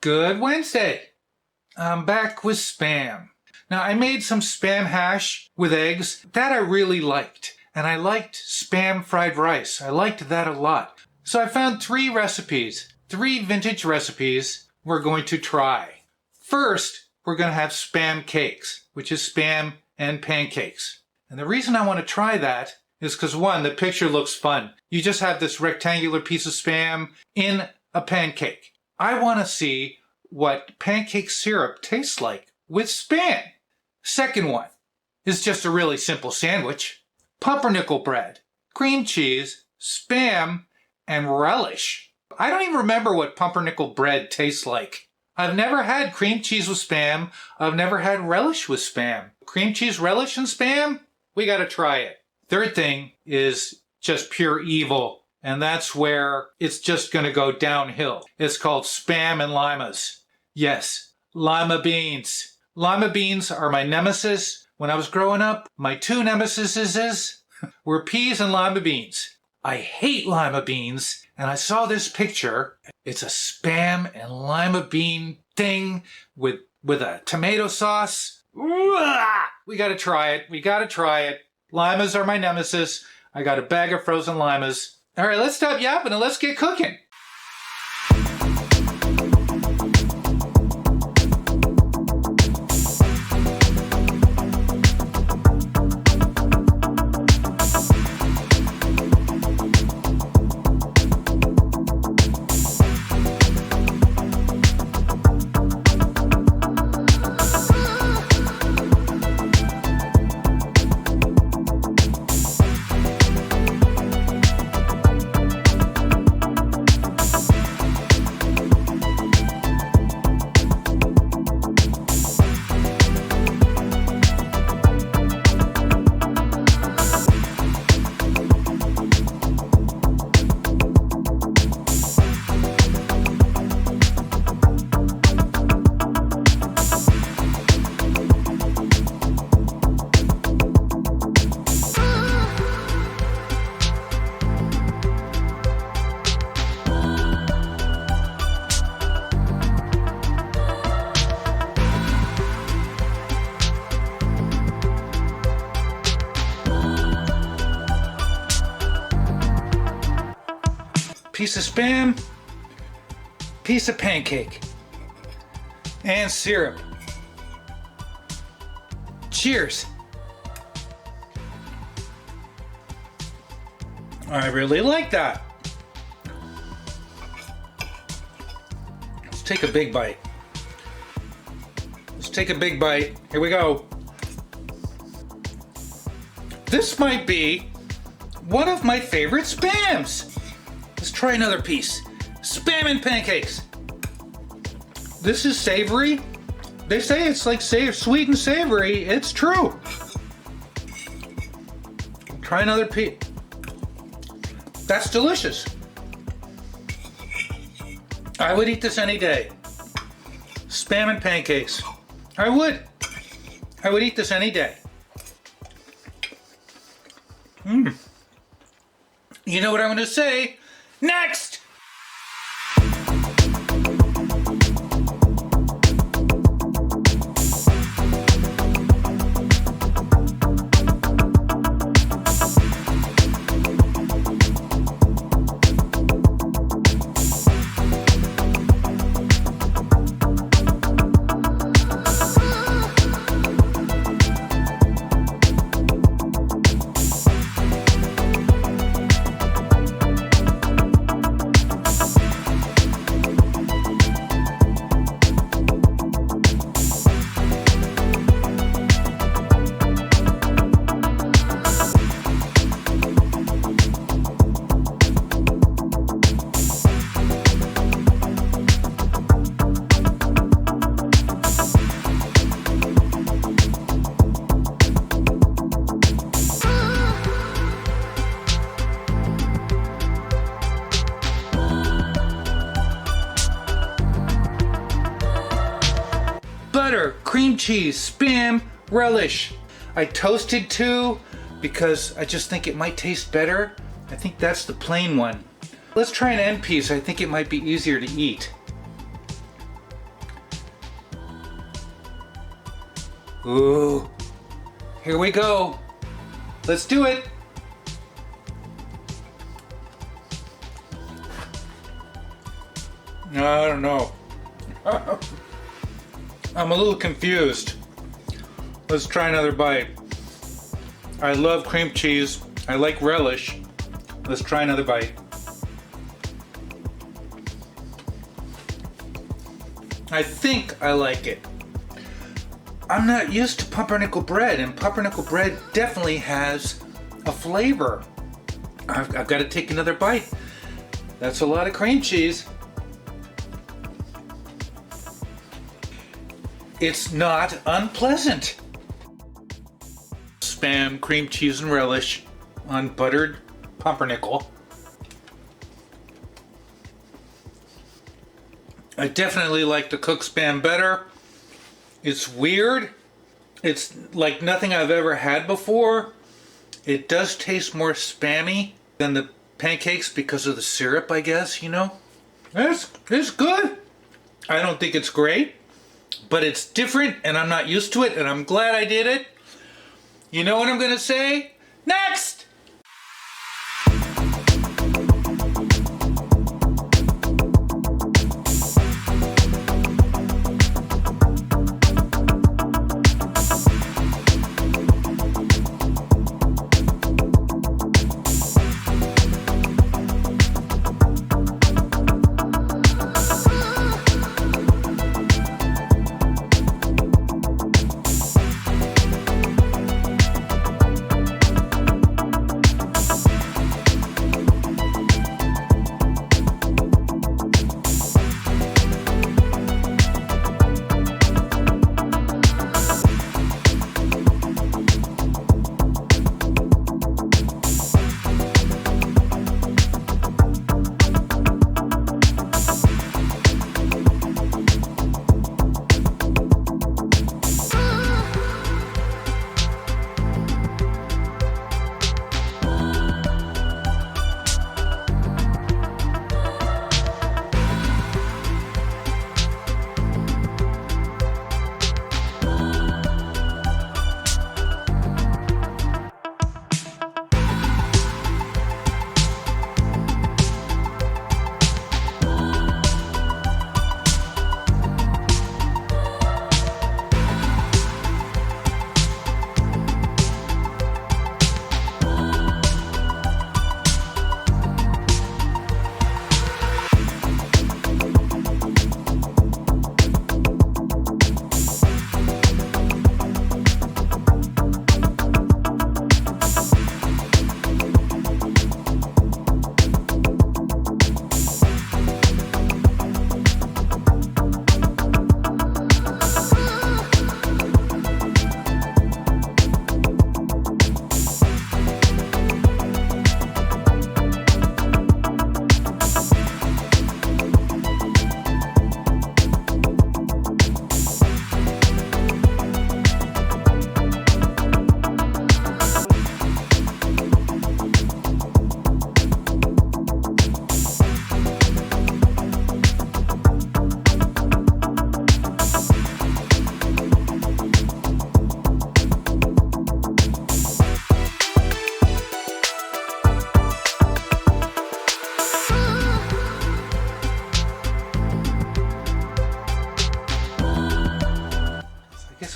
Good Wednesday. I'm back with Spam. Now, I made some Spam hash with eggs that I really liked. And I liked Spam fried rice. I liked that a lot. So I found three vintage recipes we're going to try. First, we're going to have Spam cakes, which is Spam and pancakes. And the reason I want to try that is because, one, the picture looks fun. You just have this rectangular piece of Spam in a pancake. I want to see what pancake syrup tastes like with Spam. Second one is just a really simple sandwich. Pumpernickel bread, cream cheese, Spam, and Relish. I don't even remember what pumpernickel bread tastes like. I've never had cream cheese with Spam. I've never had relish with Spam. Cream cheese, relish, and Spam? We gotta try it. Third thing is just pure evil. And that's where it's just going to go downhill. It's called Spam and LIMAS. Yes, lima beans. Lima beans are my nemesis. When I was growing up, my two nemesises were peas and lima beans. I hate lima beans, and I saw this picture. It's a Spam and lima bean thing with a tomato sauce. We got to try it. Limas are my nemesis. I got a bag of frozen limas. All right, let's stop yapping and let's get cooking. Piece of Spam, piece of pancake, and syrup. Cheers. I really like that. Let's take a big bite. Here we go. This might be one of my favorite Spams. Let's try another piece. Spam and pancakes. This is savory. They say it's like sweet and savory. It's true. Try another piece. That's delicious. I would eat this any day. Spam and pancakes. I would eat this any day. You know what I'm going to say? Next! Butter, cream cheese, Spam, relish. I toasted two because I just think it might taste better. I think that's the plain one. Let's try an end piece. I think it might be easier to eat. Ooh, here we go. Let's do it. I don't know. I'm a little confused. Let's try another bite. I love cream cheese. I like relish. Let's try another bite. I think I like it. I'm not used to pumpernickel bread, and pumpernickel bread definitely has a flavor. I've got to take another bite. That's a lot of cream cheese. It's not unpleasant. Spam, cream cheese, and relish on buttered pumpernickel. I definitely like the cooked Spam better. It's weird. It's like nothing I've ever had before. It does taste more spammy than the pancakes because of the syrup, I guess, you know? It's good. I don't think it's great, but it's different and I'm not used to it and I'm glad I did it. You know what I'm gonna say? Next!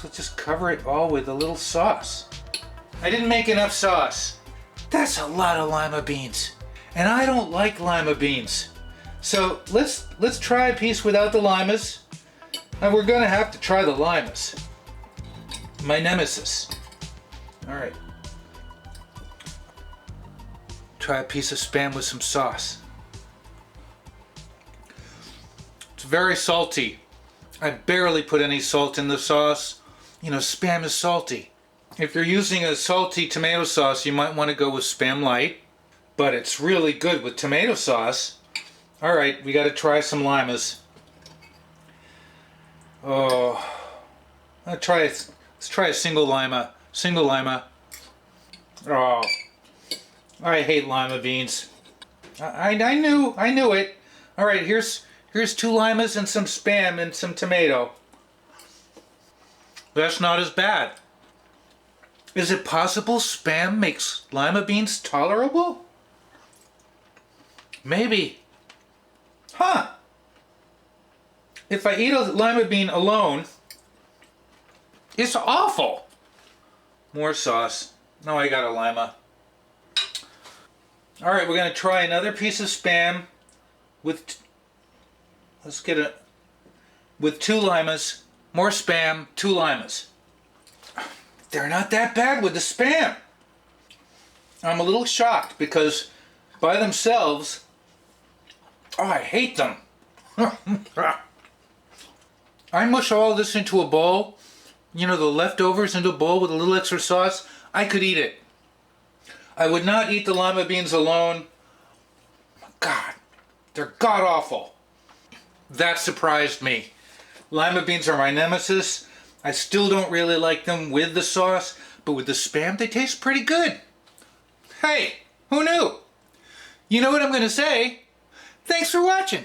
We'll just cover it all with a little sauce. I didn't make enough sauce. That's a lot of lima beans. And I don't like lima beans. So let's try a piece without the limas. And we're gonna have to try the limas. My nemesis. All right. Try a piece of Spam with some sauce. It's very salty. I barely put any salt in the sauce. You know, Spam is salty. If you're using a salty tomato sauce, you might want to go with Spam Light, but it's really good with tomato sauce. All right, we got to try some limas. Oh, let's try a single lima. Single lima. Oh, I hate lima beans. I knew it. All right, here's 2 limas and some Spam and some tomato. That's not as bad. Is it possible Spam makes lima beans tolerable? Maybe. Huh. If I eat a lima bean alone, it's awful. More sauce. No, I got a lima. All right, we're going to try another piece of Spam with, with 2 limas, more Spam, 2 limas. They're not that bad with the Spam. I'm a little shocked because by themselves, oh, I hate them. I mush all this into a bowl, you know, the leftovers into a bowl with a little extra sauce. I could eat it. I would not eat the lima beans alone. God, they're god-awful. That surprised me. Lima beans are my nemesis. I still don't really like them with the sauce, but with the Spam, they taste pretty good. Hey, who knew? You know what I'm going to say? Thanks for watching.